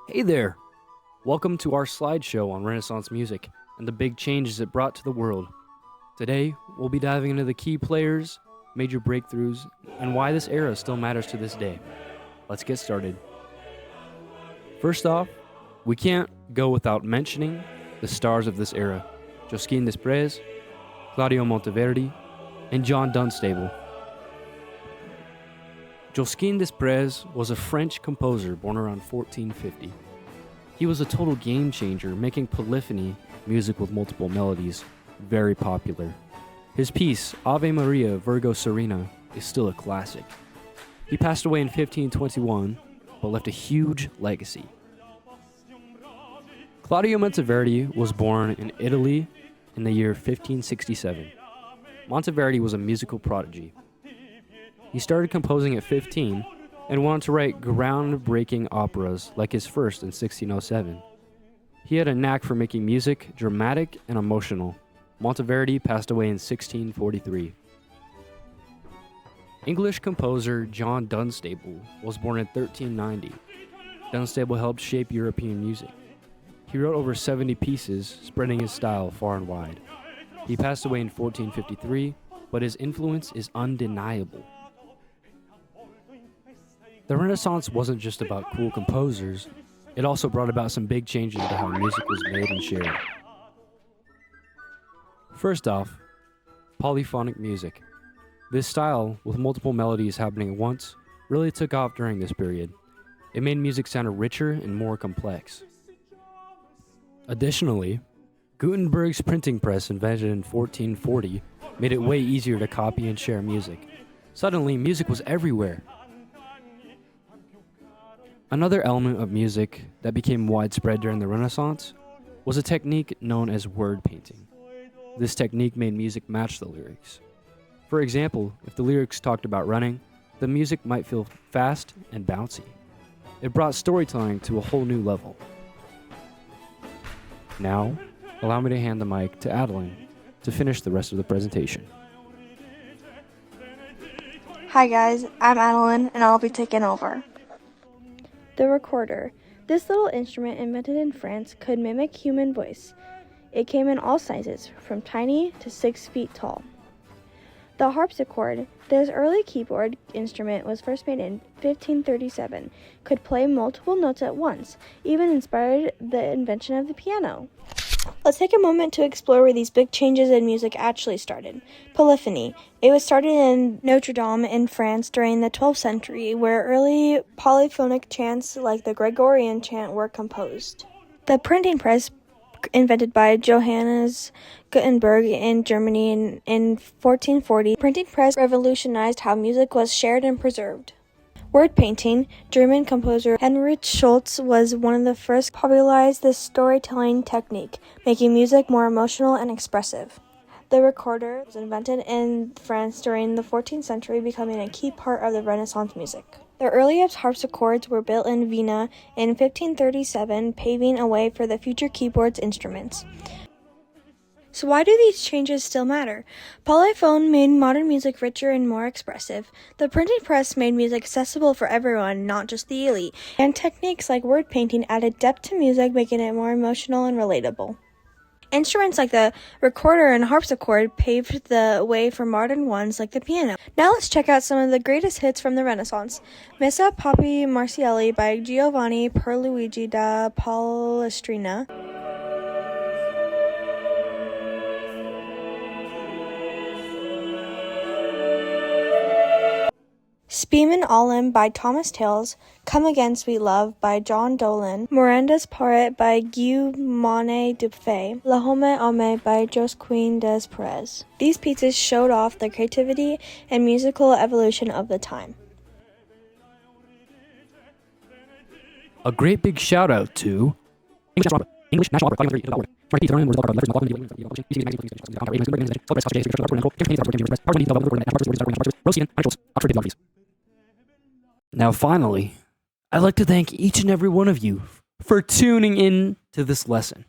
Hey there! Welcome to our slideshow on Renaissance music and the big changes it brought to the world. Today, we'll be diving into the key players, major breakthroughs, and why this era still matters to this day. Let's get started. First off, we can't go without mentioning the stars of this era: Josquin des Prez, Claudio Monteverdi, and John Dunstable. Josquin des Prez was a French composer born around 1450. He was a total game changer, making polyphony, music with multiple melodies, very popular. His piece, Ave Maria Virgo Serena, is still a classic. He passed away in 1521, but left a huge legacy. Claudio Monteverdi was born in Italy in the year 1567. Monteverdi was a musical prodigy. He started composing at 15 and went on to write groundbreaking operas like his first in 1607. He had a knack for making music dramatic and emotional. Monteverdi passed away in 1643. English composer John Dunstable was born in 1390. Dunstable helped shape European music. He wrote over 70 pieces, spreading his style far and wide. He passed away in 1453, but his influence is undeniable. The Renaissance wasn't just about cool composers, it also brought about some big changes to how music was made and shared. First off, polyphonic music. This style, with multiple melodies happening at once, really took off during this period. It made music sound richer and more complex. Additionally, Gutenberg's printing press, invented in 1440, made it way easier to copy and share music. Suddenly, music was everywhere. Another element of music that became widespread during the Renaissance was a technique known as word painting. This technique made music match the lyrics. For example, if the lyrics talked about running, the music might feel fast and bouncy. It brought storytelling to a whole new level. Now, allow me to hand the mic to Adeline to finish the rest of the presentation. Hi guys, I'm Adeline and I'll be taking over. The recorder. This little instrument invented in France could mimic human voice. It came in all sizes, from tiny to 6 feet tall. The harpsichord, this early keyboard instrument, was first made in 1537, could play multiple notes at once, even inspired the invention of the piano. Let's take a moment to explore where these big changes in music actually started. Polyphony. It was started in Notre Dame in France during the 12th century, where early polyphonic chants like the Gregorian chant were composed. The printing press, invented by Johannes Gutenberg in Germany in 1440, printing press revolutionized how music was shared and preserved. Word painting. German composer Heinrich Schultz was one of the first to popularize this storytelling technique, making music more emotional and expressive. The recorder was invented in France during the 14th century, becoming a key part of the Renaissance music. The earliest harpsichords were built in Vienna in 1537, paving a way for the future keyboards instruments. So why do these changes still matter? Polyphone made modern music richer and more expressive. The printing press made music accessible for everyone, not just the elite. And techniques like word painting added depth to music, making it more emotional and relatable. Instruments like the recorder and harpsichord paved the way for modern ones like the piano. Now let's check out some of the greatest hits from the Renaissance. Messa Papi Marcielli by Giovanni Pierluigi da Palestrina. Speeman Olim by Thomas Tales, Come Again, Sweet Love by John Dolan, Miranda's Poet by Guillaume Dufay, La Homme Homme by Josquin des Prez. These pieces showed off the creativity and musical evolution of the time. A great big shout out to English National Opera. Now finally, I'd like to thank each and every one of you for tuning in to this lesson.